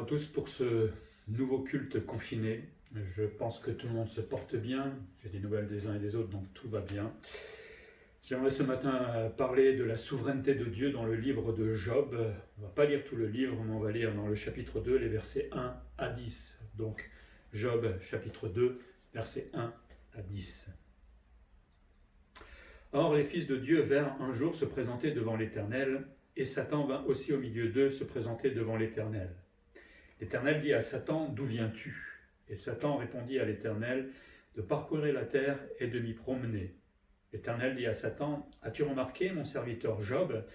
Bonjour à tous pour ce nouveau culte confiné. Je pense que tout le monde se porte bien. J'ai des nouvelles des uns et des autres, donc tout va bien. J'aimerais ce matin parler de la souveraineté de Dieu dans le livre de Job. On ne va pas lire tout le livre, mais on va lire dans le chapitre 2, les versets 1 à 10. Donc Job, chapitre 2, versets 1 à 10. Or, les fils de Dieu vinrent un jour se présenter devant l'Éternel, et Satan vint aussi au milieu d'eux se présenter devant l'Éternel. L'Éternel dit à Satan, « D'où viens-tu » Et Satan répondit à l'Éternel, « De parcourir la terre et de m'y promener. » L'Éternel dit à Satan, « As-tu remarqué mon serviteur Job ?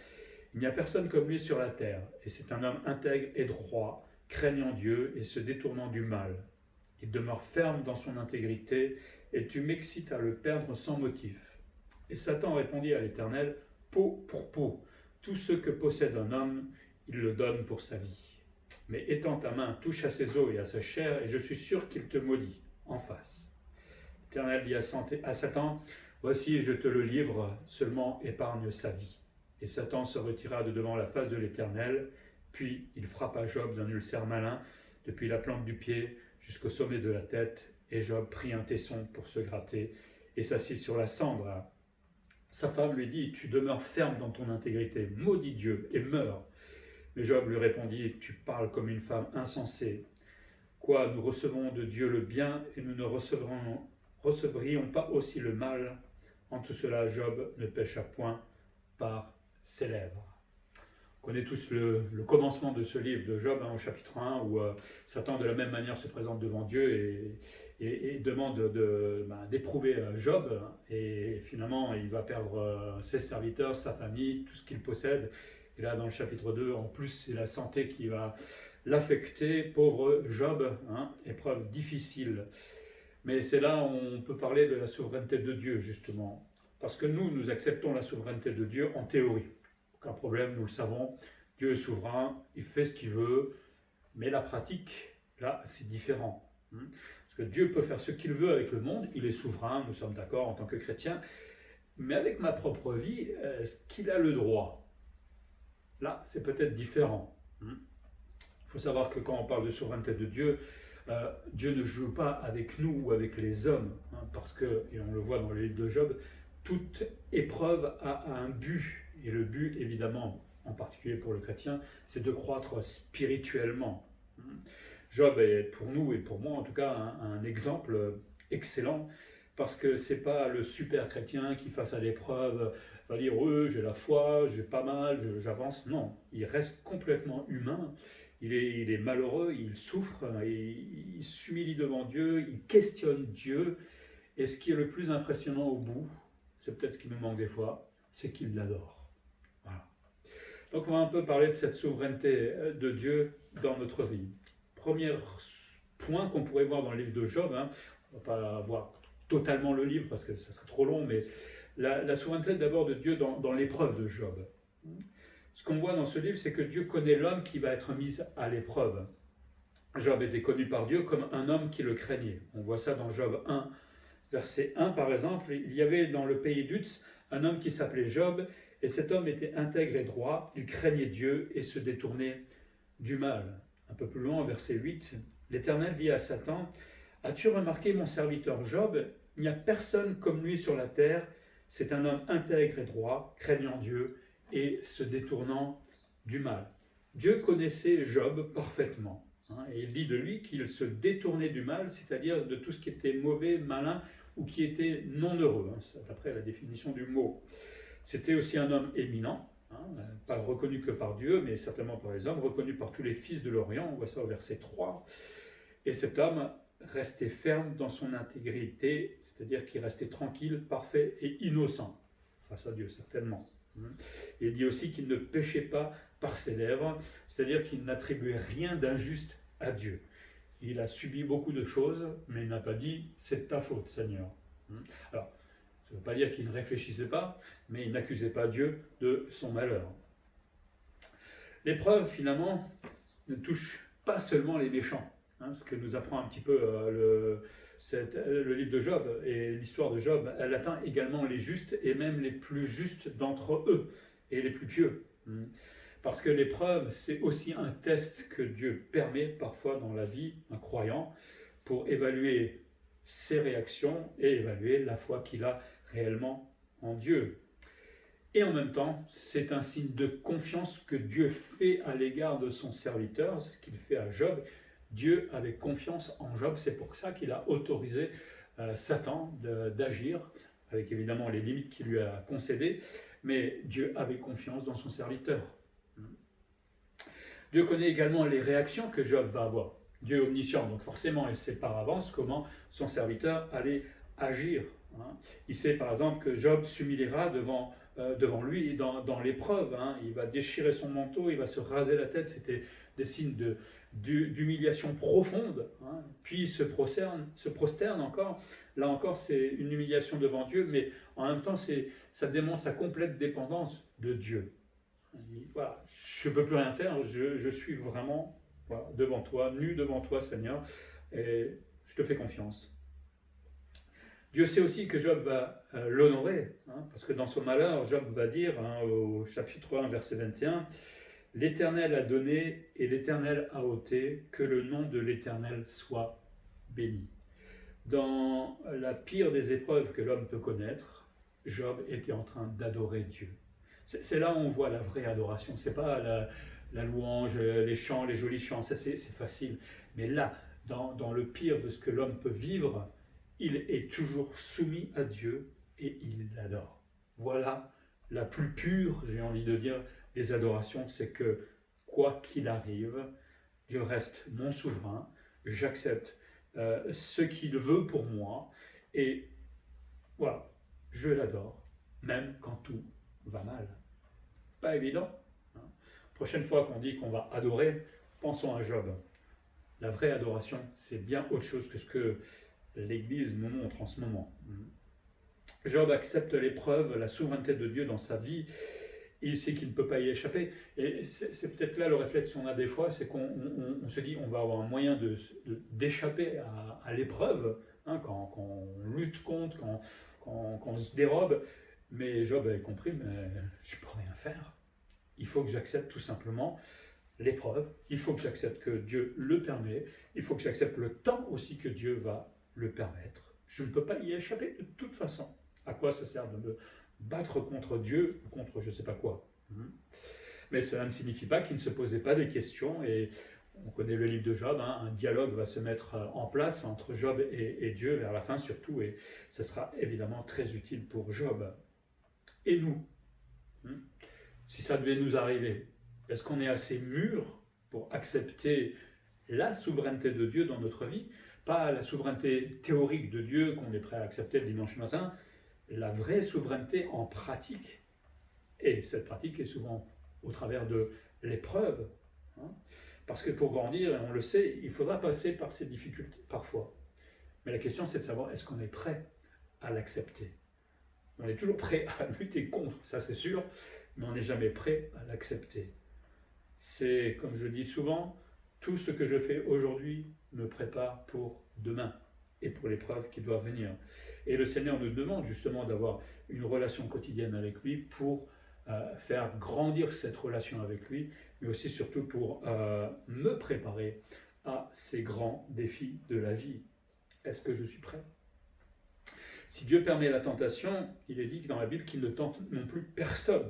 Il n'y a personne comme lui sur la terre, et c'est un homme intègre et droit, craignant Dieu et se détournant du mal. Il demeure ferme dans son intégrité, et tu m'excites à le perdre sans motif. » Et Satan répondit à l'Éternel, « Peau pour peau, tout ce que possède un homme, il le donne pour sa vie. Mais étends ta main, touche à ses os et à sa chair, et je suis sûr qu'il te maudit, en face. » L'Éternel dit à Satan, « Voici, je te le livre, seulement épargne sa vie. » Et Satan se retira de devant la face de l'Éternel, puis il frappa Job d'un ulcère malin, depuis la plante du pied jusqu'au sommet de la tête, et Job prit un tesson pour se gratter, et s'assit sur la cendre. Sa femme lui dit, « Tu demeures ferme dans ton intégrité, maudis Dieu, et meurs. » Mais Job lui répondit, « Tu parles comme une femme insensée. Quoi, nous recevons de Dieu le bien, et nous ne recevrions pas aussi le mal. » En tout cela, Job ne pécha point par ses lèvres. On connaît tous le commencement de ce livre de Job, au chapitre 1, où Satan de la même manière se présente devant Dieu et demande d'éprouver Job, et finalement il va perdre ses serviteurs, sa famille, tout ce qu'il possède. Et là dans le chapitre 2, en plus c'est la santé qui va l'affecter, pauvre Job, épreuve difficile. Mais c'est là où on peut parler de la souveraineté de Dieu justement, parce que nous acceptons la souveraineté de Dieu en théorie. Aucun problème, nous le savons, Dieu est souverain, il fait ce qu'il veut, mais la pratique, là, c'est différent. Parce que Dieu peut faire ce qu'il veut avec le monde, il est souverain, nous sommes d'accord en tant que chrétiens, mais avec ma propre vie, est-ce qu'il a le droit ? Là, c'est peut-être différent. Il faut savoir que quand on parle de souveraineté de Dieu, Dieu ne joue pas avec nous ou avec les hommes, parce que, et on le voit dans le livre de Job, toute épreuve a un but. Et le but, évidemment, en particulier pour le chrétien, c'est de croître spirituellement. Job est pour nous, et pour moi en tout cas, un exemple excellent, parce que ce n'est pas le super chrétien qui, face à l'épreuve, va dire « j'ai la foi, j'ai pas mal, j'avance ». Non, il reste complètement humain, il est malheureux, il souffre, il s'humilie devant Dieu, il questionne Dieu, et ce qui est le plus impressionnant au bout, c'est peut-être ce qui nous manque des fois, c'est qu'il l'adore. Voilà. Donc on va un peu parler de cette souveraineté de Dieu dans notre vie. Premier point qu'on pourrait voir dans le livre de Job, on ne va pas voir totalement le livre parce que ça serait trop long, mais la souveraineté d'abord de Dieu dans l'épreuve de Job. Ce qu'on voit dans ce livre, c'est que Dieu connaît l'homme qui va être mis à l'épreuve. Job était connu par Dieu comme un homme qui le craignait. On voit ça dans Job 1, verset 1 par exemple. Il y avait dans le pays d'Uz un homme qui s'appelait Job, et cet homme était intègre et droit, il craignait Dieu et se détournait du mal. Un peu plus loin, verset 8, l'Éternel dit à Satan, « As-tu remarqué mon serviteur Job ? Il n'y a personne comme lui sur la terre, c'est un homme intègre et droit, craignant Dieu et se détournant du mal. » Dieu connaissait Job parfaitement, et il dit de lui qu'il se détournait du mal, c'est-à-dire de tout ce qui était mauvais, malin, ou qui était non heureux, d'après la définition du mot. C'était aussi un homme éminent, pas reconnu que par Dieu, mais certainement par les hommes, reconnu par tous les fils de l'Orient, on voit ça au verset 3. Et cet homme restait ferme dans son intégrité, c'est-à-dire qu'il restait tranquille, parfait et innocent, face à Dieu certainement. Et il dit aussi qu'il ne péchait pas par ses lèvres, c'est-à-dire qu'il n'attribuait rien d'injuste à Dieu. Il a subi beaucoup de choses, mais il n'a pas dit « c'est de ta faute, Seigneur ». Alors, ça ne veut pas dire qu'il ne réfléchissait pas, mais il n'accusait pas Dieu de son malheur. L'épreuve, finalement, ne touche pas seulement les méchants. Ce que nous apprend un petit peu le livre de Job et l'histoire de Job, elle atteint également les justes et même les plus justes d'entre eux et les plus pieux. Parce que l'épreuve, c'est aussi un test que Dieu permet parfois dans la vie d'un croyant pour évaluer ses réactions et évaluer la foi qu'il a réellement en Dieu. Et en même temps, c'est un signe de confiance que Dieu fait à l'égard de son serviteur, c'est ce qu'il fait à Job. Dieu avait confiance en Job, c'est pour ça qu'il a autorisé Satan d'agir, avec évidemment les limites qu'il lui a concédées, mais Dieu avait confiance dans son serviteur. Dieu connaît également les réactions que Job va avoir. Dieu est omniscient, donc forcément il sait par avance comment son serviteur allait agir. Il sait par exemple que Job s'humiliera devant lui dans l'épreuve. Il va déchirer son manteau, il va se raser la tête, c'était des signes d'humiliation profonde. Puis il se prosterne encore. Là encore, c'est une humiliation devant Dieu, mais en même temps, ça démontre sa complète dépendance de Dieu. Voilà, je ne peux plus rien faire, je suis vraiment devant toi, nu devant toi, Seigneur, et je te fais confiance. Dieu sait aussi que Job va l'honorer, parce que dans son malheur, Job va dire, au chapitre 1, verset 21, « L'Éternel a donné et l'Éternel a ôté, que le nom de l'Éternel soit béni. » Dans la pire des épreuves que l'homme peut connaître, Job était en train d'adorer Dieu. C'est là où on voit la vraie adoration. C'est pas la louange, les chants, les jolis chants, ça c'est facile. Mais là, dans le pire de ce que l'homme peut vivre, il est toujours soumis à Dieu et il l'adore. Voilà la plus pure, j'ai envie de dire, des adorations, c'est que quoi qu'il arrive, Dieu reste mon souverain, j'accepte ce qu'il veut pour moi et voilà, je l'adore, même quand tout va mal. Pas évident. Prochaine fois qu'on dit qu'on va adorer, pensons à Job. La vraie adoration, c'est bien autre chose que ce que l'Église nous montre en ce moment. Job accepte l'épreuve, la souveraineté de Dieu dans sa vie. Il sait qu'il ne peut pas y échapper. Et c'est peut-être là le réflexe qu'on a des fois, c'est qu'on se dit on va avoir un moyen d'échapper à l'épreuve, quand on lutte contre, quand on se dérobe. Mais Job avait compris, mais je ne peux rien faire. Il faut que j'accepte tout simplement l'épreuve. Il faut que j'accepte que Dieu le permet. Il faut que j'accepte le temps aussi que Dieu va le permettre. Je ne peux pas y échapper de toute façon. À quoi ça sert de me battre contre Dieu ou contre je ne sais pas quoi? Mais cela ne signifie pas qu'il ne se posait pas des questions. Et on connaît le livre de Job, un dialogue va se mettre en place entre Job et Dieu vers la fin surtout. Et ce sera évidemment très utile pour Job. Et nous, si ça devait nous arriver, est-ce qu'on est assez mûr pour accepter la souveraineté de Dieu dans notre vie? Pas la souveraineté théorique de Dieu qu'on est prêt à accepter le dimanche matin, la vraie souveraineté en pratique. Et cette pratique est souvent au travers de l'épreuve. Parce que pour grandir, on le sait, il faudra passer par ces difficultés parfois. Mais la question, c'est de savoir, est-ce qu'on est prêt à l'accepter? On est toujours prêt à lutter contre, ça c'est sûr, mais on n'est jamais prêt à l'accepter. C'est, comme je dis souvent, tout ce que je fais aujourd'hui me prépare pour demain et pour l'épreuve qui doit venir. Et le Seigneur nous demande justement d'avoir une relation quotidienne avec lui pour faire grandir cette relation avec lui, mais aussi surtout pour me préparer à ces grands défis de la vie. Est-ce que je suis prêt? Si Dieu permet la tentation, il est dit dans la Bible qu'il ne tente non plus personne.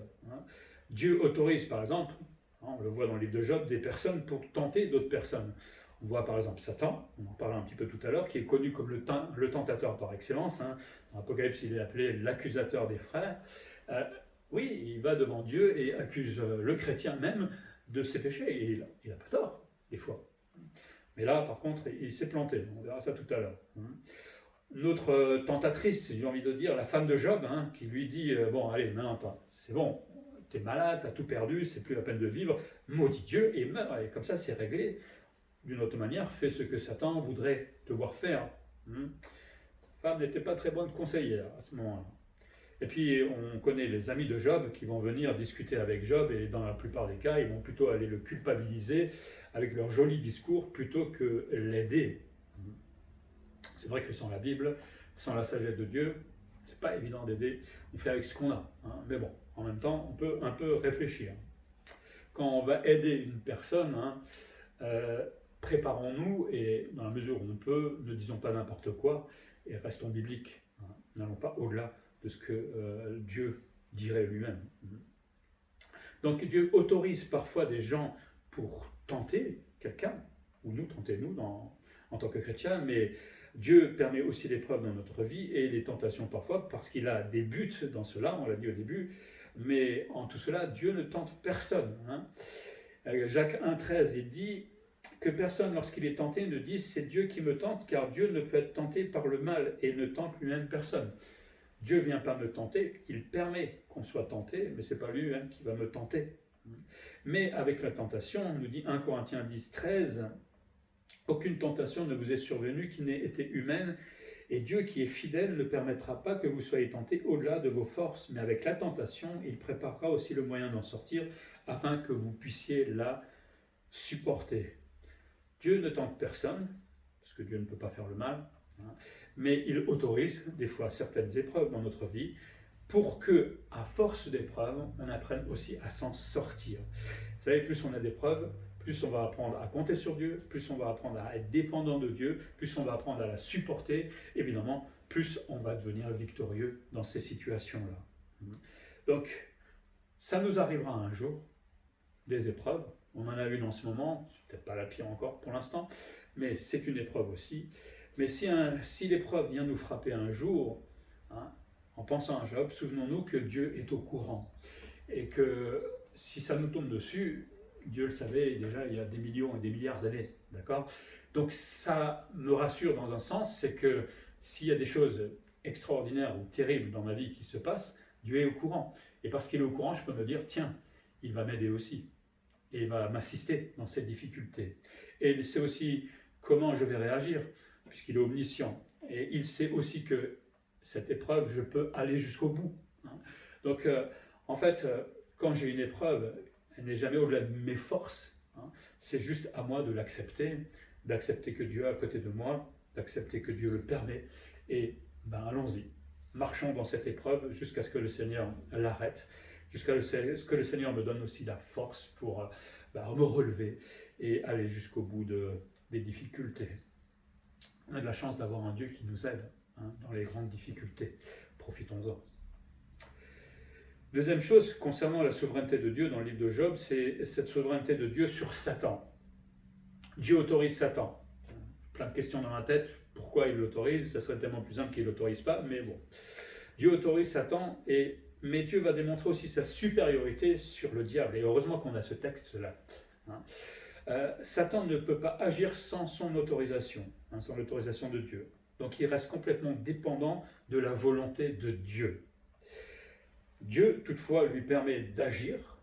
Dieu autorise par exemple, on le voit dans le livre de Job, des personnes pour tenter d'autres personnes. On voit par exemple Satan, on en parlait un petit peu tout à l'heure, qui est connu comme le tentateur par excellence. Dans l'Apocalypse, il est appelé l'accusateur des frères. Oui, il va devant Dieu et accuse le chrétien même de ses péchés. Et il n'a pas tort, des fois. Mais là, par contre, il s'est planté. On verra ça tout à l'heure. Notre tentatrice, j'ai envie de dire, la femme de Job, qui lui dit bon, allez, maintenant, c'est bon, t'es malade, t'as tout perdu, c'est plus la peine de vivre, maudit Dieu et meurs. Et comme ça, c'est réglé. D'une autre manière, fais ce que Satan voudrait te voir faire. Cette femme n'était pas très bonne conseillère à ce moment-là. Et puis, on connaît les amis de Job qui vont venir discuter avec Job, et dans la plupart des cas, ils vont plutôt aller le culpabiliser avec leurs jolis discours plutôt que l'aider. C'est vrai que sans la Bible, sans la sagesse de Dieu, c'est pas évident d'aider, on fait avec ce qu'on a. Mais bon, en même temps, on peut un peu réfléchir. quand on va aider une personne, préparons-nous et dans la mesure où on peut, ne disons pas n'importe quoi et restons bibliques. N'allons pas au-delà de ce que Dieu dirait lui-même. Donc Dieu autorise parfois des gens pour tenter quelqu'un, ou nous tenter nous en tant que chrétiens, mais Dieu permet aussi l'épreuve dans notre vie et les tentations parfois parce qu'il a des buts dans cela, on l'a dit au début, mais en tout cela, Dieu ne tente personne. Jacques 1,13, il dit que personne, lorsqu'il est tenté, ne dise « c'est Dieu qui me tente », car Dieu ne peut être tenté par le mal et ne tente lui-même personne. Dieu ne vient pas me tenter, il permet qu'on soit tenté, mais ce n'est pas lui-même qui va me tenter. Mais avec la tentation, on nous dit 1 Corinthiens 10, 13, « Aucune tentation ne vous est survenue qui n'ait été humaine, et Dieu qui est fidèle ne permettra pas que vous soyez tentés au-delà de vos forces, mais avec la tentation, il préparera aussi le moyen d'en sortir, afin que vous puissiez la supporter. » Dieu ne tente personne, parce que Dieu ne peut pas faire le mal, mais il autorise des fois certaines épreuves dans notre vie pour que, à force d'épreuves, on apprenne aussi à s'en sortir. Vous savez, plus on a d'épreuves, plus on va apprendre à compter sur Dieu, plus on va apprendre à être dépendant de Dieu, plus on va apprendre à la supporter, évidemment, plus on va devenir victorieux dans ces situations-là. Donc, ça nous arrivera un jour, des épreuves. On en a une en ce moment, c'est peut-être pas la pire encore pour l'instant, mais c'est une épreuve aussi. Mais si l'épreuve vient nous frapper un jour, en pensant à Job, souvenons-nous que Dieu est au courant. Et que si ça nous tombe dessus, Dieu le savait déjà il y a des millions et des milliards d'années. D'accord ? Donc ça me rassure dans un sens, c'est que s'il y a des choses extraordinaires ou terribles dans ma vie qui se passent, Dieu est au courant. Et parce qu'il est au courant, je peux me dire, tiens, il va m'aider aussi. Et il va m'assister dans cette difficulté. Et c'est aussi comment je vais réagir, puisqu'il est omniscient. Et il sait aussi que cette épreuve, je peux aller jusqu'au bout. Donc, en fait, quand j'ai une épreuve, elle n'est jamais au-delà de mes forces. C'est juste à moi de l'accepter, d'accepter que Dieu est à côté de moi, d'accepter que Dieu le permet. Et allons-y, marchons dans cette épreuve jusqu'à ce que le Seigneur l'arrête, jusqu'à ce que le Seigneur me donne aussi la force pour me relever et aller jusqu'au bout des difficultés. On a de la chance d'avoir un Dieu qui nous aide dans les grandes difficultés. Profitons-en. Deuxième chose, concernant la souveraineté de Dieu dans le livre de Job, c'est cette souveraineté de Dieu sur Satan. Dieu autorise Satan. Plein de questions dans ma tête. Pourquoi il l'autorise ? Ça serait tellement plus simple qu'il ne l'autorise pas, mais bon. Dieu autorise Satan, mais Dieu va démontrer aussi sa supériorité sur le diable. Et heureusement qu'on a ce texte-là. Satan ne peut pas agir sans son autorisation, sans l'autorisation de Dieu. Donc il reste complètement dépendant de la volonté de Dieu. Dieu, toutefois, lui permet d'agir.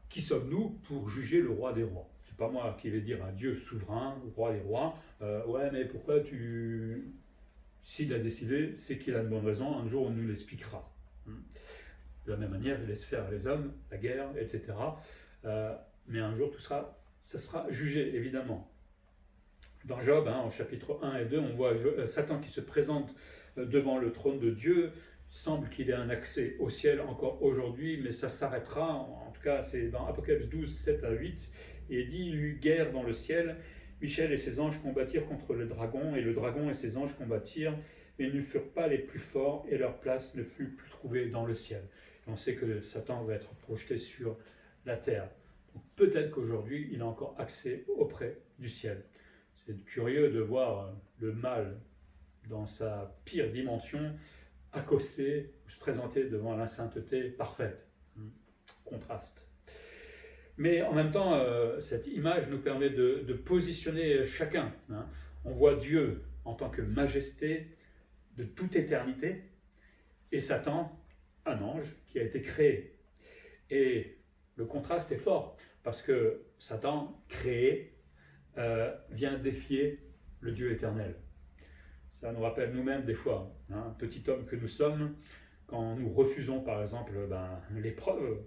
Qui sommes-nous pour juger le roi des rois ? C'est pas moi qui vais dire à Dieu souverain, roi des rois, ouais, mais pourquoi tu... S'il a décidé, c'est qu'il a une bonne raison, un jour on nous l'expliquera. De la même manière, il laisse faire les hommes, la guerre, etc. Mais un jour, tout ça sera jugé, évidemment. Dans Job, au chapitre 1 et 2, on voit Satan qui se présente devant le trône de Dieu. Il semble qu'il ait un accès au ciel encore aujourd'hui, mais ça s'arrêtera. En tout cas, c'est dans Apocalypse 12, 7 à 8. Et il dit, il y eut guerre dans le ciel. Michel et ses anges combattirent contre le dragon, et le dragon et ses anges combattirent, mais ils ne furent pas les plus forts, et leur place ne fut plus trouvée dans le ciel. Et on sait que Satan va être projeté sur la terre. Donc peut-être qu'aujourd'hui, il a encore accès auprès du ciel. C'est curieux de voir le mal dans sa pire dimension accoster ou se présenter devant la sainteté parfaite. Contraste. Mais en même temps, cette image nous permet de positionner chacun. On voit Dieu en tant que majesté de toute éternité et Satan, un ange qui a été créé. Et le contraste est fort parce que Satan, créé, vient défier le Dieu éternel. Ça nous rappelle nous-mêmes des fois, petit homme que nous sommes, quand nous refusons par exemple l'épreuve,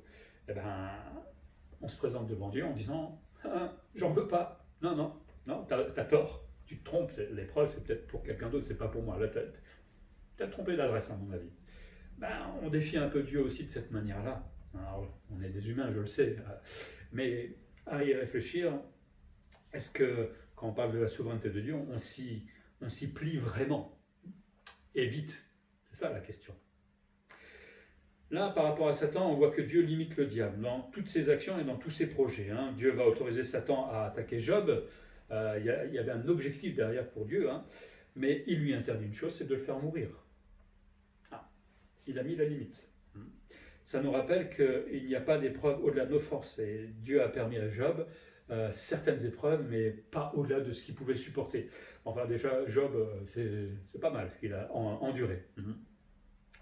on se présente devant Dieu en disant « j'en veux pas, non, t'as tort, tu te trompes, l'épreuve c'est peut-être pour quelqu'un d'autre, c'est pas pour moi, là t'as trompé d'adresse à mon avis. » On défie un peu Dieu aussi de cette manière-là. Alors, on est des humains, je le sais, mais à y réfléchir, est-ce que quand on parle de la souveraineté de Dieu, on s'y plie vraiment? Et vite, c'est ça la question. Là, par rapport à Satan, on voit que Dieu limite le diable dans toutes ses actions et dans tous ses projets. Dieu va autoriser Satan à attaquer Job. Il y avait un objectif derrière pour Dieu, mais il lui interdit une chose, c'est de le faire mourir. Il a mis la limite. Ça nous rappelle qu'il n'y a pas d'épreuve au-delà de nos forces. Et Dieu a permis à Job certaines épreuves, mais pas au-delà de ce qu'il pouvait supporter. Enfin, déjà, Job, c'est pas mal ce qu'il a enduré.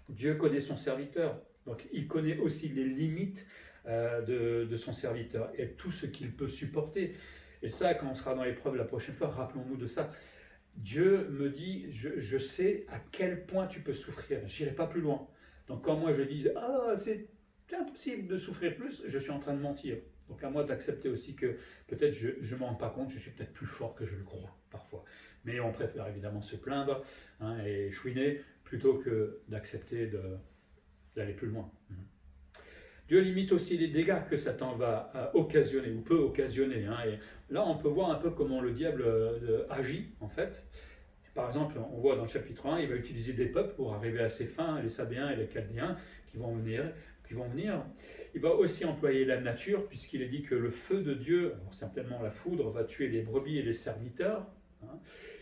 Dieu connaît son serviteur, donc il connaît aussi les limites de son serviteur et tout ce qu'il peut supporter. Et ça, quand on sera dans l'épreuve la prochaine fois, rappelons-nous de ça. Dieu me dit, je sais à quel point tu peux souffrir, je n'irai pas plus loin. Donc quand moi je dis, c'est impossible de souffrir plus, je suis en train de mentir. Donc à moi d'accepter aussi que peut-être je ne m'en rends pas compte, je suis peut-être plus fort que je le crois parfois. Mais on préfère évidemment se plaindre et chouiner plutôt que d'accepter d'aller plus loin. Dieu limite aussi les dégâts que Satan va occasionner ou peut occasionner. Et là, on peut voir un peu comment le diable agit en fait. Par exemple, on voit dans le chapitre 1, il va utiliser des peuples pour arriver à ses fins, les Sabéens et les Chaldéens qui vont venir. Il va aussi employer la nature, puisqu'il est dit que le feu de Dieu, certainement la foudre, va tuer les brebis et les serviteurs.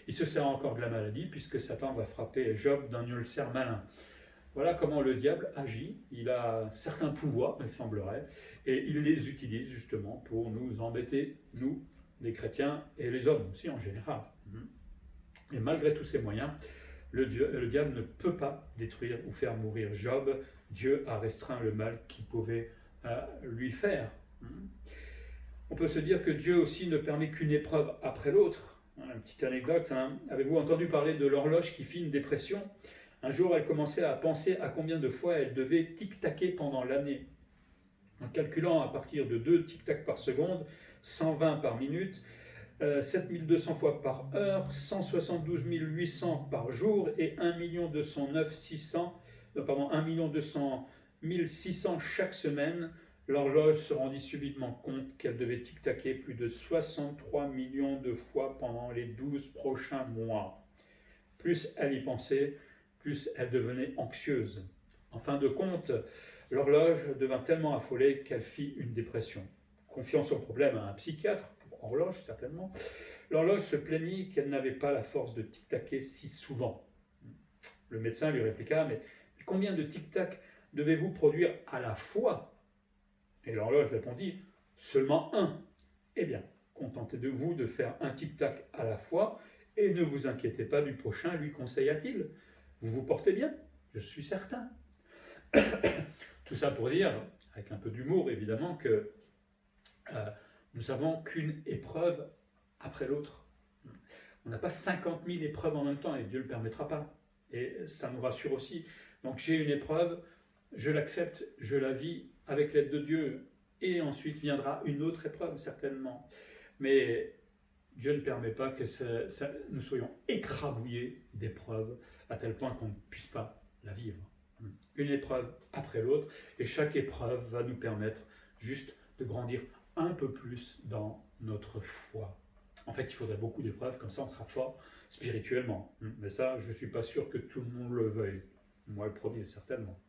Il se sert encore de la maladie, puisque Satan va frapper Job d'un ulcère malin. Voilà comment le diable agit. Il a certains pouvoirs, il semblerait, et il les utilise justement pour nous embêter, nous, les chrétiens, et les hommes aussi en général. Et malgré tous ces moyens, le diable ne peut pas détruire ou faire mourir Job. Dieu a restreint le mal qu'il pouvait lui faire. On peut se dire que Dieu aussi ne permet qu'une épreuve après l'autre. Une petite anecdote, avez-vous entendu parler de l'horloge qui fit une dépression? Un jour, elle commençait à penser à combien de fois elle devait tic-taquer pendant l'année. En calculant à partir de 2 tic-tac par seconde, 120 par minute, 7200 fois par heure, 172 800 par jour et 1 209 600 chaque semaine, l'horloge se rendit subitement compte qu'elle devait tic-taquer plus de 63 millions de fois pendant les 12 prochains mois. Plus elle y pensait, plus elle devenait anxieuse. En fin de compte, l'horloge devint tellement affolée qu'elle fit une dépression. Confiant son problème à un psychiatre, pour horloge certainement, l'horloge se plaignit qu'elle n'avait pas la force de tic-taquer si souvent. Le médecin lui répliqua, mais combien de tic-tac devez-vous produire à la fois? Et l'horloge répondit, seulement un. Eh bien, contentez-vous de faire un tic-tac à la fois et ne vous inquiétez pas du prochain, lui conseilla-t-il. Vous vous portez bien, je suis certain. Tout ça pour dire, avec un peu d'humour évidemment, que nous n'avons qu'une épreuve après l'autre. On n'a pas 50 000 épreuves en même temps et Dieu ne le permettra pas. Et ça nous rassure aussi. Donc j'ai une épreuve, je l'accepte, je la vis avec l'aide de Dieu. Et ensuite viendra une autre épreuve certainement. Mais Dieu ne permet pas que nous soyons écrabouillés d'épreuves à tel point qu'on ne puisse pas la vivre. Une épreuve après l'autre, et chaque épreuve va nous permettre juste de grandir un peu plus dans notre foi. En fait, il faudrait beaucoup d'épreuves, comme ça on sera fort spirituellement. Mais ça, je ne suis pas sûr que tout le monde le veuille. Moi le premier, certainement.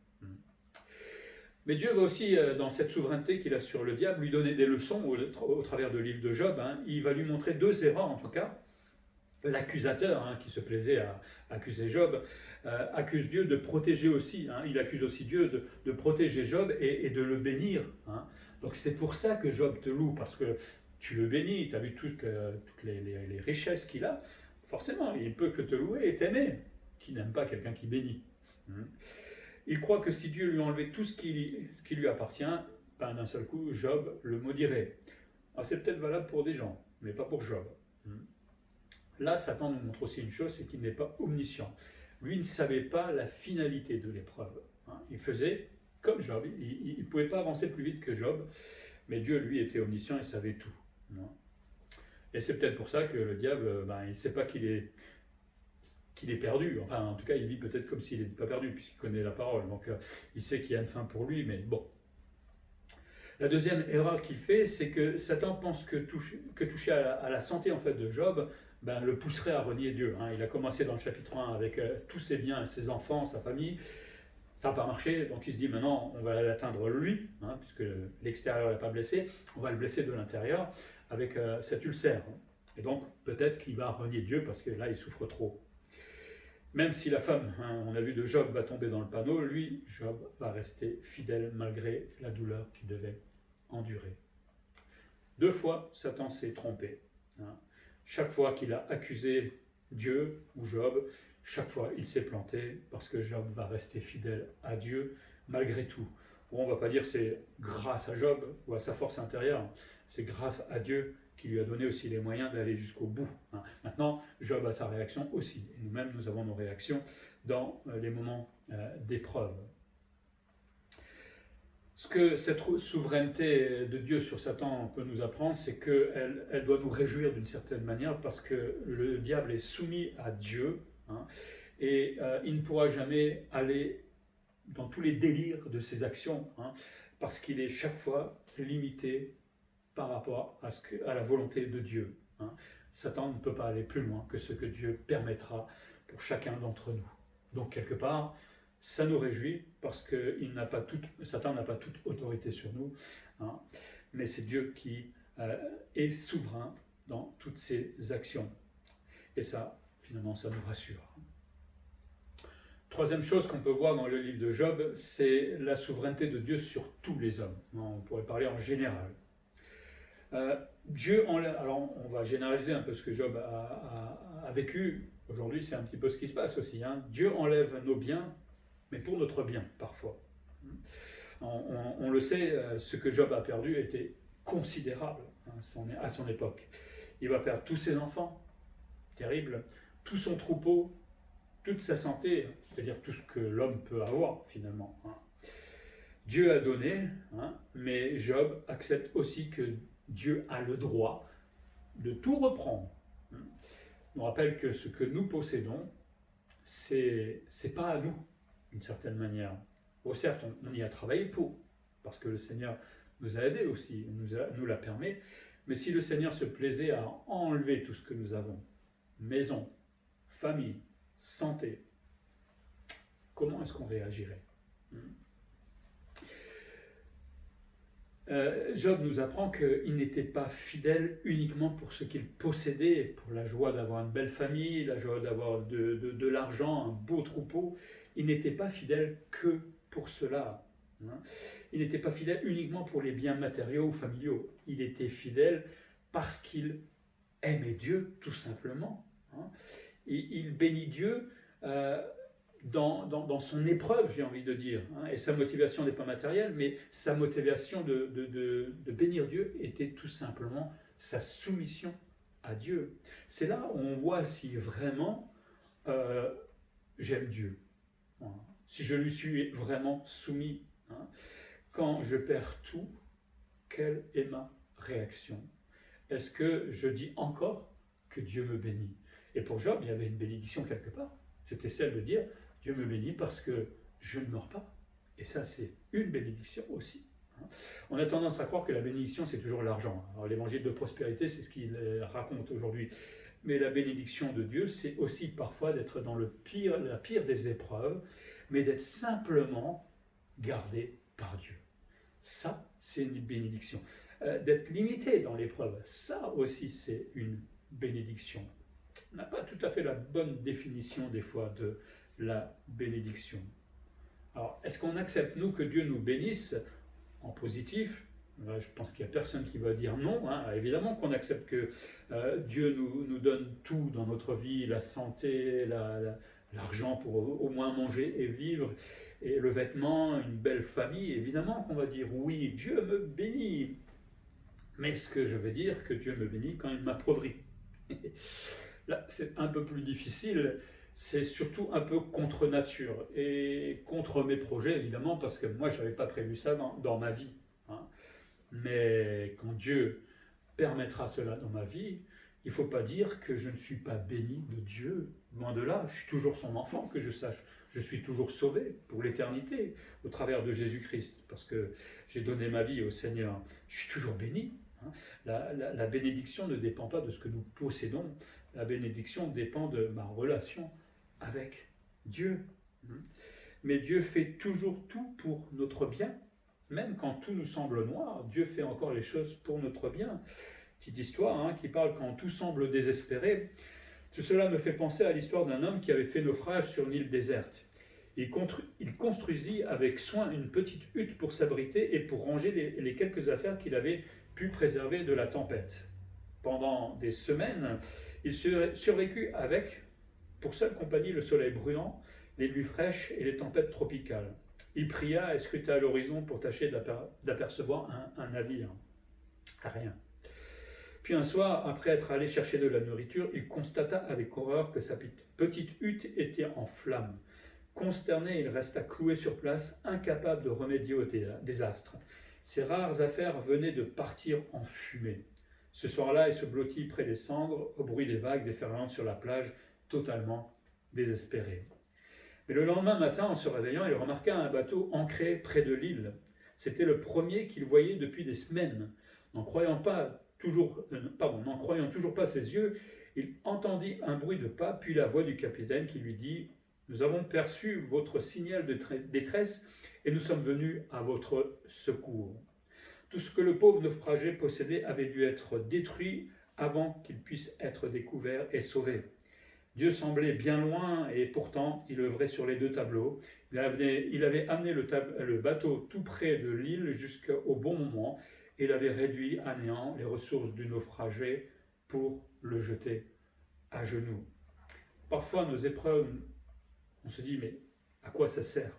Mais Dieu va aussi, dans cette souveraineté qu'il a sur le diable, lui donner des leçons au travers de livre de Job. Il va lui montrer 2 erreurs en tout cas. L'accusateur, qui se plaisait à accuser Job, accuse Dieu de protéger aussi. Il accuse aussi Dieu de protéger Job et de le bénir. Donc c'est pour ça que Job te loue, parce que tu le bénis, tu as vu toutes les richesses qu'il a. Forcément, il ne peut que te louer et t'aimer. Qui n'aime pas quelqu'un qui bénit? Il croit que si Dieu lui enlevait tout ce qui lui appartient, d'un seul coup, Job le maudirait. Alors c'est peut-être valable pour des gens, mais pas pour Job. Là, Satan nous montre aussi une chose, c'est qu'il n'est pas omniscient. Lui ne savait pas la finalité de l'épreuve. Il faisait comme Job, il ne pouvait pas avancer plus vite que Job, mais Dieu, lui, était omniscient et savait tout. Et c'est peut-être pour ça que le diable, il ne sait pas qu'il est perdu. Enfin, en tout cas, il vit peut-être comme s'il n'était pas perdu, puisqu'il connaît la parole. Donc, il sait qu'il y a une fin pour lui, mais bon. La deuxième erreur qu'il fait, c'est que Satan pense que toucher à la santé en fait, de Job le pousserait à renier Dieu. Il a commencé dans le chapitre 1 avec tous ses biens, ses enfants, sa famille. Ça n'a pas marché, donc il se dit maintenant on va l'atteindre lui, puisque l'extérieur n'est pas blessé, on va le blesser de l'intérieur avec cet ulcère. Et donc peut-être qu'il va renier Dieu parce que là il souffre trop. Même si la femme, on a vu de Job, va tomber dans le panneau, lui, Job, va rester fidèle malgré la douleur qu'il devait endurer. 2 fois, Satan s'est trompé. Chaque fois qu'il a accusé Dieu ou Job, chaque fois il s'est planté parce que Job va rester fidèle à Dieu malgré tout. Bon, on ne va pas dire c'est grâce à Job ou à sa force intérieure, c'est grâce à Dieu qui lui a donné aussi les moyens d'aller jusqu'au bout. Maintenant, Job a sa réaction aussi. Et nous-mêmes, nous avons nos réactions dans les moments d'épreuve. Ce que cette souveraineté de Dieu sur Satan peut nous apprendre, c'est qu'elle doit nous réjouir d'une certaine manière parce que le diable est soumis à Dieu et il ne pourra jamais aller dans tous les délires de ses actions parce qu'il est chaque fois limité par rapport à la volonté de Dieu. Satan ne peut pas aller plus loin que ce que Dieu permettra pour chacun d'entre nous. Donc quelque part, ça nous réjouit parce que Satan n'a pas toute autorité sur nous, mais c'est Dieu qui est souverain dans toutes ses actions. Et ça, finalement, ça nous rassure. Troisième chose qu'on peut voir dans le livre de Job, c'est la souveraineté de Dieu sur tous les hommes. On pourrait parler en général. Alors on va généraliser un peu ce que Job a vécu. Aujourd'hui, c'est un petit peu ce qui se passe aussi. Dieu enlève nos biens, mais pour notre bien, parfois. On le sait, ce que Job a perdu était considérable à son époque. Il va perdre tous ses enfants, terrible, tout son troupeau, toute sa santé, c'est-à-dire tout ce que l'homme peut avoir, finalement. Dieu a donné, mais Job accepte aussi que Dieu a le droit de tout reprendre. On rappelle que ce que nous possédons, c'est pas à nous, d'une certaine manière. Bon, certes, on y a travaillé pour, parce que le Seigneur nous a aidés aussi, nous l'a permis, mais si le Seigneur se plaisait à enlever tout ce que nous avons, maison, famille, santé, comment est-ce qu'on réagirait ? Job nous apprend qu'il n'était pas fidèle uniquement pour ce qu'il possédait, pour la joie d'avoir une belle famille, la joie d'avoir de l'argent, un beau troupeau. Il n'était pas fidèle que pour cela. Il n'était pas fidèle uniquement pour les biens matériaux ou familiaux. Il était fidèle parce qu'il aimait Dieu, tout simplement. Et il bénit Dieu dans son épreuve, j'ai envie de dire. Et sa motivation n'est pas matérielle, mais sa motivation de bénir Dieu était tout simplement sa soumission à Dieu. C'est là où on voit si vraiment j'aime Dieu, si je lui suis vraiment soumis. Quand je perds tout, quelle est ma réaction ? Est-ce que je dis encore que Dieu me bénit ? Et pour Job, il y avait une bénédiction quelque part. C'était celle de dire Dieu me bénit parce que je ne meurs pas. Et ça, c'est une bénédiction aussi. On a tendance à croire que la bénédiction, c'est toujours l'argent. Alors, l'évangile de prospérité, c'est ce qu'il raconte aujourd'hui. Mais la bénédiction de Dieu, c'est aussi parfois d'être dans la pire des épreuves, mais d'être simplement gardé par Dieu. Ça, c'est une bénédiction. D'être limité dans l'épreuve, ça aussi, c'est une bénédiction. On n'a pas tout à fait la bonne définition des fois de la bénédiction. Alors, est-ce qu'on accepte, nous, que Dieu nous bénisse en positif ? Je pense qu'il n'y a personne qui va dire non. Évidemment qu'on accepte que Dieu nous donne tout dans notre vie, la santé, l'argent pour au moins manger et vivre, et le vêtement, une belle famille. Évidemment qu'on va dire oui, Dieu me bénit. Mais ce que je veux dire, que Dieu me bénit quand il m'appauvrit. Là, c'est un peu plus difficile, c'est surtout un peu contre nature et contre mes projets, évidemment, parce que moi, je n'avais pas prévu ça dans ma vie. Mais quand Dieu permettra cela dans ma vie, il ne faut pas dire que je ne suis pas béni de Dieu. Loin de là, je suis toujours son enfant, que je sache. je suis toujours sauvé pour l'éternité au travers de Jésus-Christ, parce que j'ai donné ma vie au Seigneur. Je suis toujours béni. La bénédiction ne dépend pas de ce que nous possédons, la bénédiction dépend de ma relation avec Dieu. Mais Dieu fait toujours tout pour notre bien. Même quand tout nous semble noir, Dieu fait encore les choses pour notre bien. Petite histoire qui parle quand tout semble désespéré. Tout cela me fait penser à l'histoire d'un homme qui avait fait naufrage sur une île déserte. Il construisit avec soin une petite hutte pour s'abriter et pour ranger les quelques affaires qu'il avait pu préserver de la tempête. Pendant des semaines, il survécut avec, pour seule compagnie, le soleil brûlant, les nuits fraîches et les tempêtes tropicales. Il pria et scruta à l'horizon pour tâcher d'apercevoir un navire. Rien. Puis un soir, après être allé chercher de la nourriture, il constata avec horreur que sa petite hutte était en flammes. Consterné, il resta cloué sur place, incapable de remédier au désastre. Ses rares affaires venaient de partir en fumée. Ce soir-là, il se blottit près des cendres, au bruit des vagues déferlantes sur la plage, totalement désespéré. Mais le lendemain matin, en se réveillant, il remarqua un bateau ancré près de l'île. C'était le premier qu'il voyait depuis des semaines. N'en croyant toujours pas ses yeux, il entendit un bruit de pas, puis la voix du capitaine qui lui dit « Nous avons perçu votre signal de détresse et nous sommes venus à votre secours. » Tout ce que le pauvre naufragé possédait avait dû être détruit avant qu'il puisse être découvert et sauvé. Dieu semblait bien loin et pourtant il œuvrait sur les deux tableaux. Il avait amené le bateau tout près de l'île jusqu'au bon moment et il avait réduit à néant les ressources du naufragé pour le jeter à genoux. Parfois nos épreuves, on se dit mais à quoi ça sert?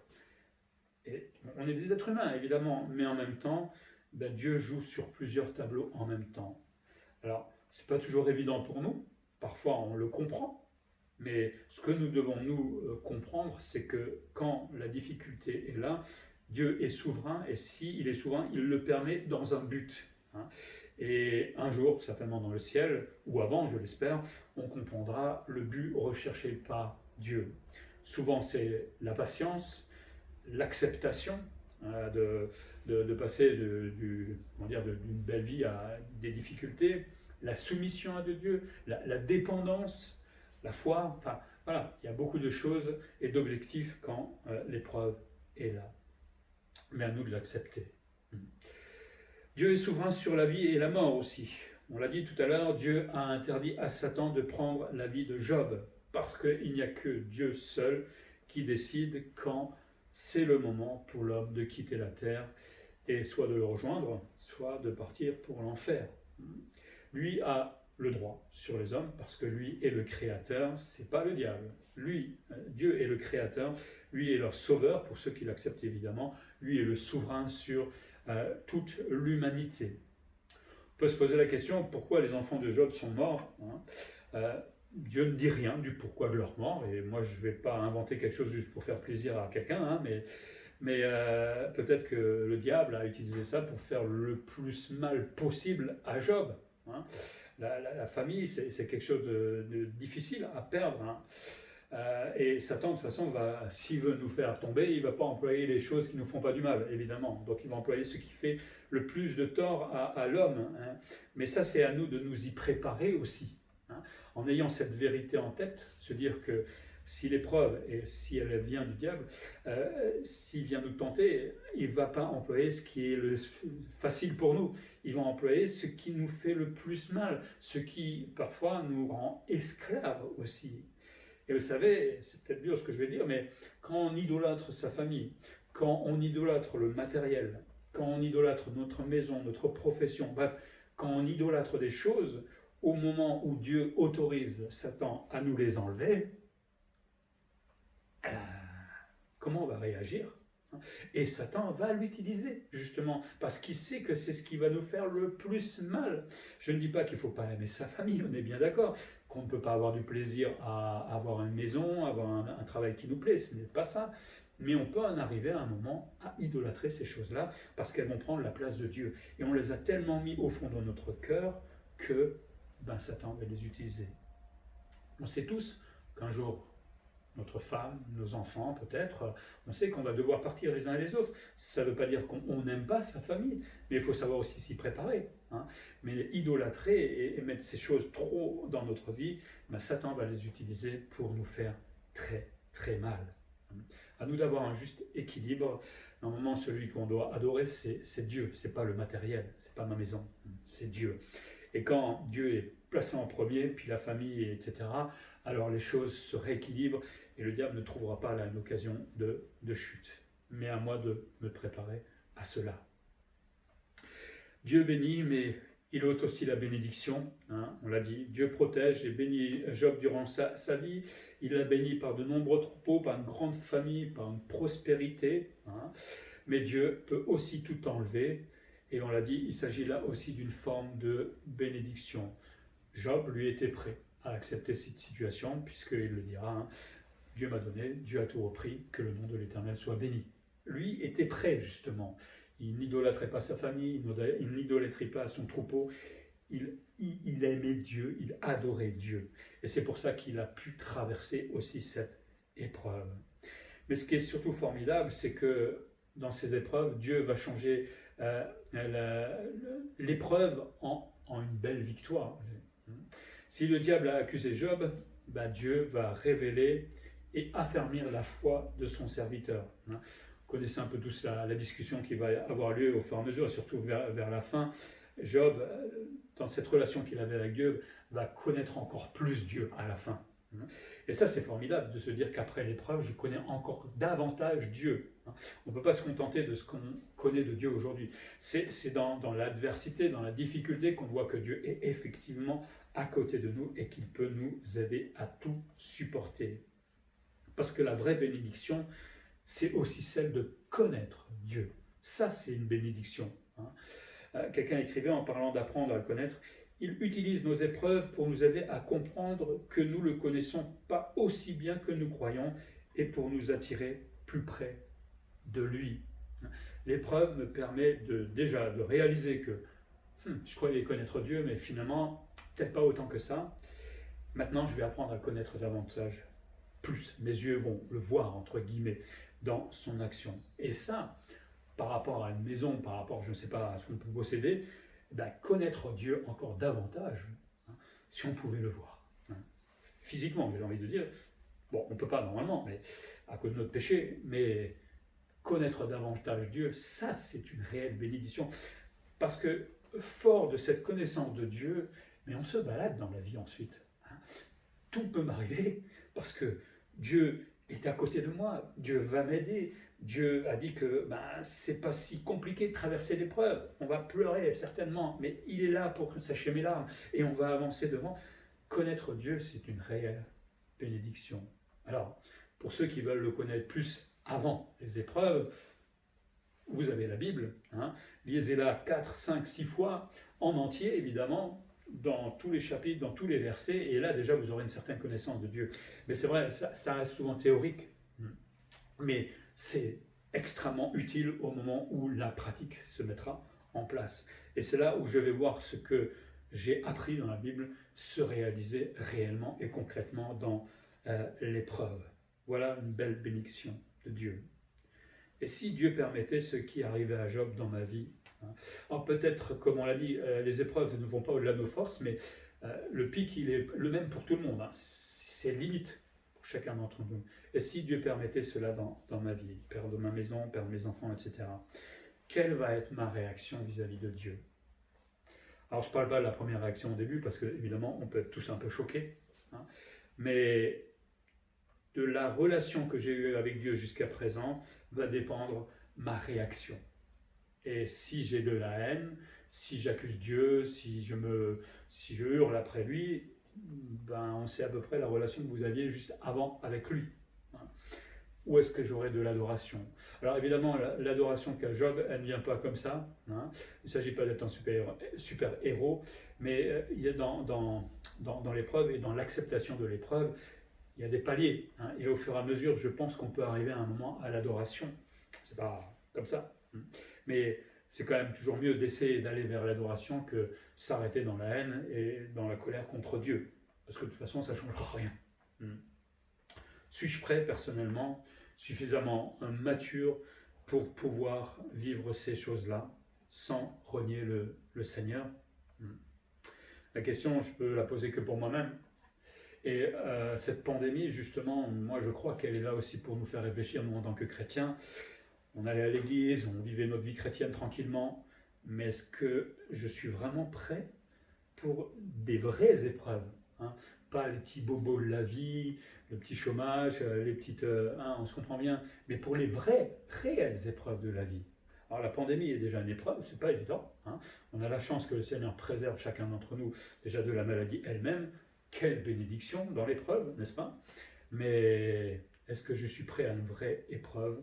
Et on est des êtres humains évidemment, mais en même temps, Dieu joue sur plusieurs tableaux en même temps. Alors, c'est pas toujours évident pour nous, parfois on le comprend, mais ce que nous devons comprendre, c'est que quand la difficulté est là, Dieu est souverain, et s'il est souverain, il le permet dans un but. Et un jour, certainement dans le ciel, ou avant, je l'espère, on comprendra le but recherché par Dieu. Souvent, c'est la patience, l'acceptation de passer d'une belle vie à des difficultés, la soumission à Dieu, la dépendance, la foi, enfin voilà, il y a beaucoup de choses et d'objectifs quand l'épreuve est là. Mais à nous de l'accepter. Dieu est souverain sur la vie et la mort aussi. On l'a dit tout à l'heure, Dieu a interdit à Satan de prendre la vie de Job, parce qu'il n'y a que Dieu seul qui décide quand c'est le moment pour l'homme de quitter la terre, et soit de le rejoindre, soit de partir pour l'enfer. Lui a le droit sur les hommes, parce que lui est le créateur, c'est pas le diable. Lui, Dieu est le créateur, lui est leur sauveur, pour ceux qui l'acceptent évidemment, lui est le souverain sur toute l'humanité. On peut se poser la question, pourquoi les enfants de Job sont morts? Dieu ne dit rien du pourquoi de leur mort, et moi je ne vais pas inventer quelque chose juste pour faire plaisir à quelqu'un, mais peut-être que le diable a utilisé ça pour faire le plus mal possible à Job. La famille, c'est quelque chose de difficile à perdre. Et Satan, de toute façon, s'il veut nous faire tomber, il ne va pas employer les choses qui ne nous font pas du mal, évidemment. Donc il va employer ce qui fait le plus de tort à l'homme. Mais ça, c'est à nous de nous y préparer aussi. En ayant cette vérité en tête, se dire que si l'épreuve, et si elle vient du diable, s'il vient nous tenter, il ne va pas employer ce qui est le facile pour nous. Il va employer ce qui nous fait le plus mal, ce qui parfois nous rend esclaves aussi. Et vous savez, c'est peut-être dur ce que je vais dire, mais quand on idolâtre sa famille, quand on idolâtre le matériel, quand on idolâtre notre maison, notre profession, bref, quand on idolâtre des choses, au moment où Dieu autorise Satan à nous les enlever, comment on va réagir? Et Satan va l'utiliser, justement, parce qu'il sait que c'est ce qui va nous faire le plus mal. Je ne dis pas qu'il ne faut pas aimer sa famille, on est bien d'accord, qu'on ne peut pas avoir du plaisir à avoir une maison, avoir un travail qui nous plaît, ce n'est pas ça. Mais on peut en arriver à un moment à idolâtrer ces choses-là, parce qu'elles vont prendre la place de Dieu. Et on les a tellement mis au fond de notre cœur que Satan va les utiliser. On sait tous qu'un jour, notre femme, nos enfants peut-être, on sait qu'on va devoir partir les uns et les autres. Ça ne veut pas dire qu'on n'aime pas sa famille, mais il faut savoir aussi s'y préparer. Hein. Mais idolâtrer et mettre ces choses trop dans notre vie, ben Satan va les utiliser pour nous faire très très mal. À nous d'avoir un juste équilibre. Normalement, celui qu'on doit adorer, c'est Dieu, c'est pas le matériel, c'est pas ma maison, c'est Dieu. Et quand Dieu est placé en premier, puis la famille, etc., alors les choses se rééquilibrent et le diable ne trouvera pas là une occasion de chute. Mais à moi de me préparer à cela. Dieu bénit, mais il ôte aussi la bénédiction. Hein, on l'a dit, Dieu protège et bénit Job durant sa vie. Il l'a béni par de nombreux troupeaux, par une grande famille, par une prospérité. Hein, mais Dieu peut aussi tout enlever. Et on l'a dit, il s'agit là aussi d'une forme de bénédiction. Job, lui, était prêt à accepter cette situation, puisqu'il le dira, hein, Dieu m'a donné, Dieu a tout repris, que le nom de l'Éternel soit béni. Lui était prêt, justement. Il n'idolâtrait pas sa famille, il n'idolâtrait pas son troupeau. Il aimait Dieu, il adorait Dieu. Et c'est pour ça qu'il a pu traverser aussi cette épreuve. Mais ce qui est surtout formidable, c'est que dans ces épreuves, Dieu va changer l'épreuve en une belle victoire. Si le diable a accusé Job, ben Dieu va révéler et affermir la foi de son serviteur. Vous connaissez un peu tous la discussion qui va avoir lieu au fur et à mesure, et surtout vers la fin. Job, dans cette relation qu'il avait avec Dieu, va connaître encore plus Dieu à la fin. Et ça, c'est formidable de se dire qu'après l'épreuve, je connais encore davantage Dieu. On ne peut pas se contenter de ce qu'on connaît de Dieu aujourd'hui. C'est dans l'adversité, dans la difficulté qu'on voit que Dieu est effectivement à côté de nous et qu'il peut nous aider à tout supporter. Parce que la vraie bénédiction, c'est aussi celle de connaître Dieu. Ça, c'est une bénédiction. Quelqu'un écrivait en parlant d'apprendre à le connaître, il utilise nos épreuves pour nous aider à comprendre que nous le connaissons pas aussi bien que nous croyons et pour nous attirer plus près de lui. L'épreuve me permet déjà de réaliser que je croyais connaître Dieu, mais finalement, peut-être pas autant que ça. Maintenant, je vais apprendre à le connaître davantage, plus. Mes yeux vont le voir, entre guillemets, dans son action. Et ça, par rapport à une maison, par rapport, je ne sais pas, à ce qu'on peut posséder, ben, connaître Dieu encore davantage, si on pouvait le voir. Physiquement, j'ai envie de dire, bon, on ne peut pas normalement, mais à cause de notre péché, mais connaître davantage Dieu, ça, c'est une réelle bénédiction. Parce que, fort de cette connaissance de Dieu, mais on se balade dans la vie ensuite. Tout peut m'arriver, parce que Dieu est à côté de moi, Dieu va m'aider. Dieu a dit que c'est pas si compliqué de traverser l'épreuve. On va pleurer certainement, mais il est là pour sécher mes larmes et on va avancer devant. Connaître Dieu, c'est une réelle bénédiction. Alors, pour ceux qui veulent le connaître plus avant les épreuves, vous avez la Bible, lisez-la 4, 5, 6 fois, en entier évidemment, dans tous les chapitres, dans tous les versets, et là déjà vous aurez une certaine connaissance de Dieu. Mais c'est vrai, ça reste souvent théorique, mais c'est extrêmement utile au moment où la pratique se mettra en place. Et c'est là où je vais voir ce que j'ai appris dans la Bible se réaliser réellement et concrètement dans l'épreuve. Voilà une belle bénédiction de Dieu. Et si Dieu permettait ce qui arrivait à Job dans ma vie, alors peut-être, comme on l'a dit, les épreuves ne vont pas au-delà de nos forces, mais le pic, il est le même pour tout le monde. C'est limite pour chacun d'entre nous. Et si Dieu permettait cela dans ma vie, perdre ma maison, perdre mes enfants, etc., quelle va être ma réaction vis-à-vis de Dieu? Alors je ne parle pas de la première réaction au début, parce qu'évidemment, on peut être tous un peu choqués, mais de la relation que j'ai eue avec Dieu jusqu'à présent va dépendre ma réaction. Et si j'ai de la haine, si j'accuse Dieu, si je hurle après lui, on sait à peu près la relation que vous aviez juste avant avec lui. Où est-ce que j'aurai de l'adoration? Alors évidemment, l'adoration qu'a Job, elle ne vient pas comme ça. Il ne s'agit pas d'être un super héros, mais il y a dans l'épreuve et dans l'acceptation de l'épreuve, il y a des paliers. Et au fur et à mesure, je pense qu'on peut arriver à un moment à l'adoration. C'est pas comme ça. Mais c'est quand même toujours mieux d'essayer d'aller vers l'adoration que s'arrêter dans la haine et dans la colère contre Dieu. Parce que de toute façon, ça ne changera rien. Suis-je prêt personnellement, suffisamment mature pour pouvoir vivre ces choses-là sans renier le Seigneur? La question, je peux la poser que pour moi-même. Et cette pandémie, justement, moi je crois qu'elle est là aussi pour nous faire réfléchir, nous en tant que chrétiens. On allait à l'église, on vivait notre vie chrétienne tranquillement, mais est-ce que je suis vraiment prêt pour des vraies épreuves, hein? Pas les petits bobos de la vie, le petit chômage, les petites... on se comprend bien, mais pour les vraies, réelles épreuves de la vie. Alors la pandémie est déjà une épreuve, c'est pas évident, hein. On a la chance que le Seigneur préserve chacun d'entre nous déjà de la maladie elle-même. Quelle bénédiction dans l'épreuve, n'est-ce pas? Mais est-ce que je suis prêt à une vraie épreuve?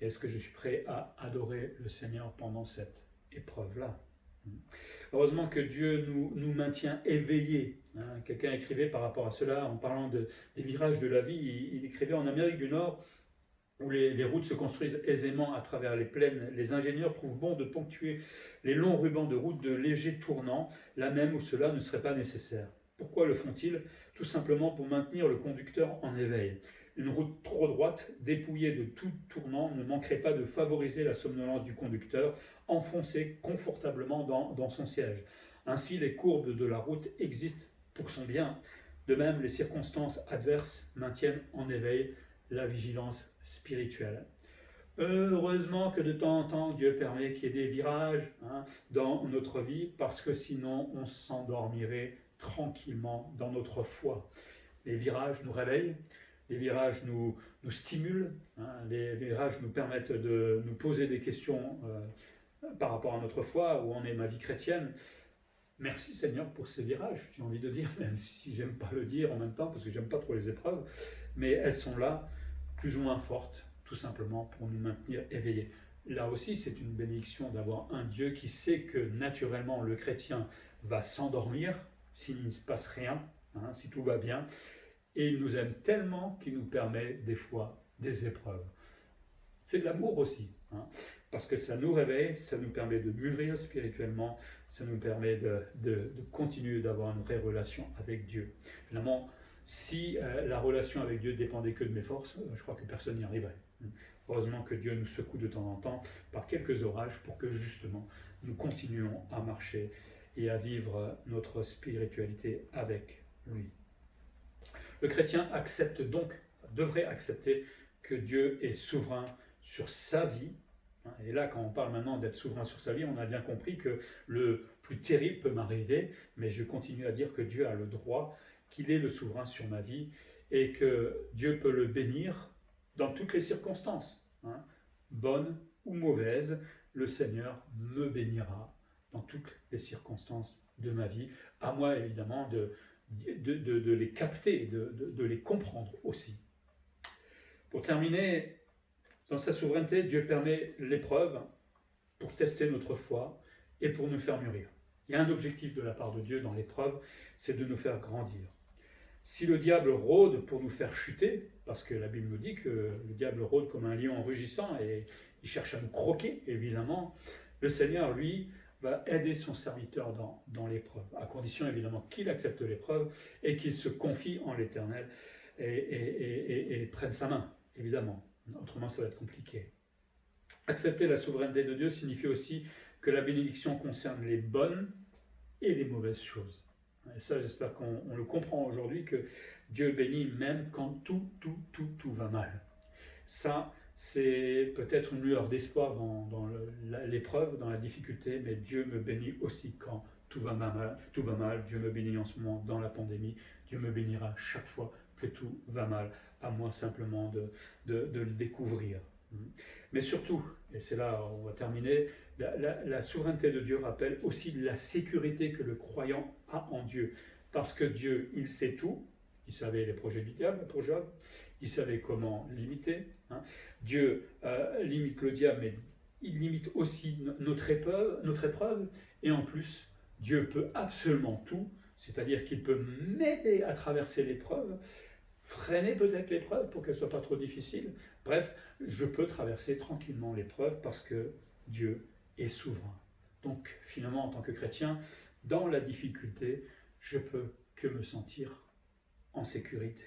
Est-ce que je suis prêt à adorer le Seigneur pendant cette épreuve-là? Heureusement que Dieu nous maintient éveillés. Hein. Quelqu'un écrivait par rapport à cela, en parlant des virages de la vie, il écrivait en Amérique du Nord, où les routes se construisent aisément à travers les plaines, les ingénieurs trouvent bon de ponctuer les longs rubans de route de légers tournants, là même où cela ne serait pas nécessaire. Pourquoi le font-ils? Tout simplement pour maintenir le conducteur en éveil. Une route trop droite, dépouillée de tout tournant, ne manquerait pas de favoriser la somnolence du conducteur, enfoncé confortablement dans son siège. Ainsi, les courbes de la route existent pour son bien. De même, les circonstances adverses maintiennent en éveil la vigilance spirituelle. Heureusement que de temps en temps, Dieu permet qu'il y ait des virages, hein, dans notre vie, parce que sinon, on s'endormirait tranquillement dans notre foi. Les virages nous réveillent, les virages nous stimulent, hein, les virages nous permettent de nous poser des questions par rapport à notre foi, où en est ma vie chrétienne. Merci Seigneur pour ces virages, j'ai envie de dire, même si j'aime pas le dire en même temps, parce que j'aime pas trop les épreuves, mais elles sont là, plus ou moins fortes, tout simplement pour nous maintenir éveillés. Là aussi, c'est une bénédiction d'avoir un Dieu qui sait que naturellement le chrétien va s'endormir s'il ne se passe rien, hein, si tout va bien, et il nous aime tellement qu'il nous permet des fois des épreuves. C'est de l'amour aussi, hein, parce que ça nous réveille, ça nous permet de mûrir spirituellement, ça nous permet de continuer d'avoir une vraie relation avec Dieu. Finalement, si la relation avec Dieu dépendait que de mes forces, je crois que personne n'y arriverait. Heureusement que Dieu nous secoue de temps en temps par quelques orages pour que justement nous continuions à marcher et à vivre notre spiritualité avec lui. Le chrétien devrait accepter que Dieu est souverain sur sa vie. Et là, quand on parle maintenant d'être souverain sur sa vie, on a bien compris que le plus terrible peut m'arriver, mais je continue à dire que Dieu a le droit, qu'il est le souverain sur ma vie, et que Dieu peut le bénir dans toutes les circonstances, hein, bonnes ou mauvaises. Le Seigneur me bénira dans toutes les circonstances de ma vie. À moi, évidemment, de les capter, de les comprendre aussi. Pour terminer, dans sa souveraineté, Dieu permet l'épreuve pour tester notre foi et pour nous faire mûrir. Il y a un objectif de la part de Dieu dans l'épreuve, c'est de nous faire grandir. Si le diable rôde pour nous faire chuter, parce que la Bible nous dit que le diable rôde comme un lion rugissant et il cherche à nous croquer, évidemment, le Seigneur, lui, va aider son serviteur dans l'épreuve, à condition évidemment qu'il accepte l'épreuve et qu'il se confie en l'Éternel et prenne sa main, évidemment. Autrement, ça va être compliqué. Accepter la souveraineté de Dieu signifie aussi que la bénédiction concerne les bonnes et les mauvaises choses. Et ça, j'espère qu'on le comprend aujourd'hui, que Dieu bénit même quand tout va mal. Ça, c'est peut-être une lueur d'espoir dans l'épreuve, dans la difficulté, mais Dieu me bénit aussi quand tout va mal. Dieu me bénit en ce moment dans la pandémie. Dieu me bénira chaque fois que tout va mal, à moi simplement de le découvrir. Mais surtout, et c'est là où on va terminer, la souveraineté de Dieu rappelle aussi la sécurité que le croyant a en Dieu. Parce que Dieu, il sait tout. Il savait les projets du diable pour Job. Il savait comment limiter. Hein. Dieu limite le diable, mais il limite aussi notre épreuve. Et en plus, Dieu peut absolument tout. C'est-à-dire qu'il peut m'aider à traverser l'épreuve, freiner peut-être l'épreuve pour qu'elle ne soit pas trop difficile. Bref, je peux traverser tranquillement l'épreuve parce que Dieu est souverain. Donc, finalement, en tant que chrétien, dans la difficulté, je peux que me sentir en sécurité.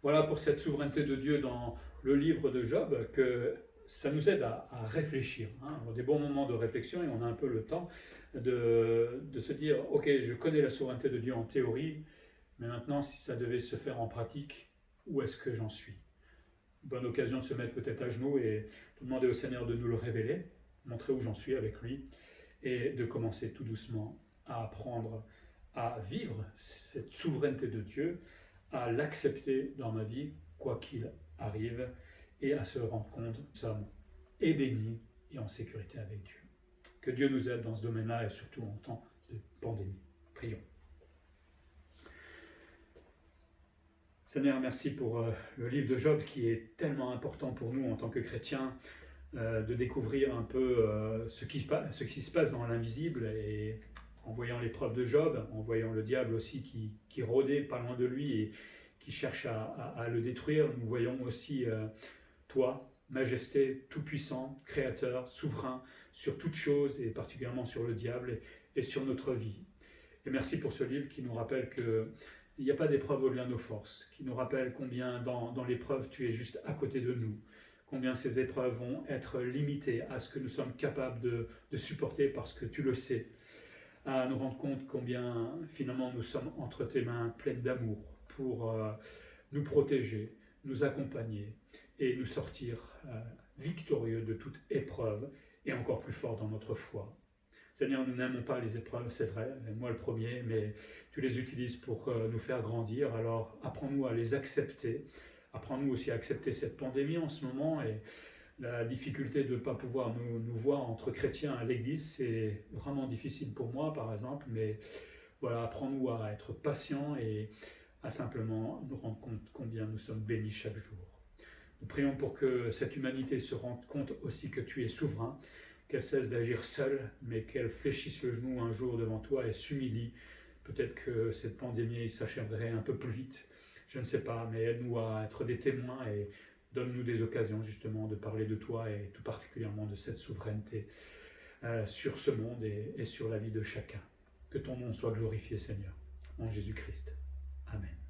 Voilà pour cette souveraineté de Dieu dans le livre de Job, que ça nous aide à réfléchir. On a des bons moments de réflexion et on a un peu le temps de se dire, ok, je connais la souveraineté de Dieu en théorie, mais maintenant, si ça devait se faire en pratique, où est-ce que j'en suis? Bonne occasion de se mettre peut-être à genoux et de demander au Seigneur de nous le révéler, montrer où j'en suis avec lui, et de commencer tout doucement à apprendre à vivre cette souveraineté de Dieu, à l'accepter dans ma vie, quoi qu'il arrive, et à se rendre compte que nous sommes et bénis et en sécurité avec Dieu. Que Dieu nous aide dans ce domaine-là et surtout en temps de pandémie. Prions. Seigneur, merci pour le livre de Job qui est tellement important pour nous en tant que chrétiens, de découvrir un peu ce qui se passe dans l'invisible, et en voyant l'épreuve de Job, en voyant le diable aussi qui rôdait pas loin de lui et qui cherche à le détruire, nous voyons aussi toi, majesté, tout-puissant, créateur, souverain sur toutes choses et particulièrement sur le diable et sur notre vie. Et merci pour ce livre qui nous rappelle qu'il n'y a pas d'épreuve au-delà de nos forces, qui nous rappelle combien dans l'épreuve tu es juste à côté de nous, combien ces épreuves vont être limitées à ce que nous sommes capables de supporter parce que tu le sais, à nous rendre compte combien finalement nous sommes entre tes mains pleines d'amour pour nous protéger, nous accompagner et nous sortir victorieux de toute épreuve et encore plus fort dans notre foi. Seigneur, nous n'aimons pas les épreuves, c'est vrai, moi le premier, mais tu les utilises pour nous faire grandir, alors apprends-nous à les accepter, apprends-nous aussi à accepter cette pandémie en ce moment et la difficulté de ne pas pouvoir nous voir entre chrétiens à l'église, c'est vraiment difficile pour moi par exemple, mais voilà, apprends-nous à être patients et à simplement nous rendre compte combien nous sommes bénis chaque jour. Nous prions pour que cette humanité se rende compte aussi que tu es souverain, qu'elle cesse d'agir seule, mais qu'elle fléchisse le genou un jour devant toi et s'humilie. Peut-être que cette pandémie s'achèverait un peu plus vite, je ne sais pas, mais aide-nous à être des témoins et donne-nous des occasions justement de parler de toi et tout particulièrement de cette souveraineté sur ce monde et sur la vie de chacun. Que ton nom soit glorifié, Seigneur, en Jésus-Christ. Amen.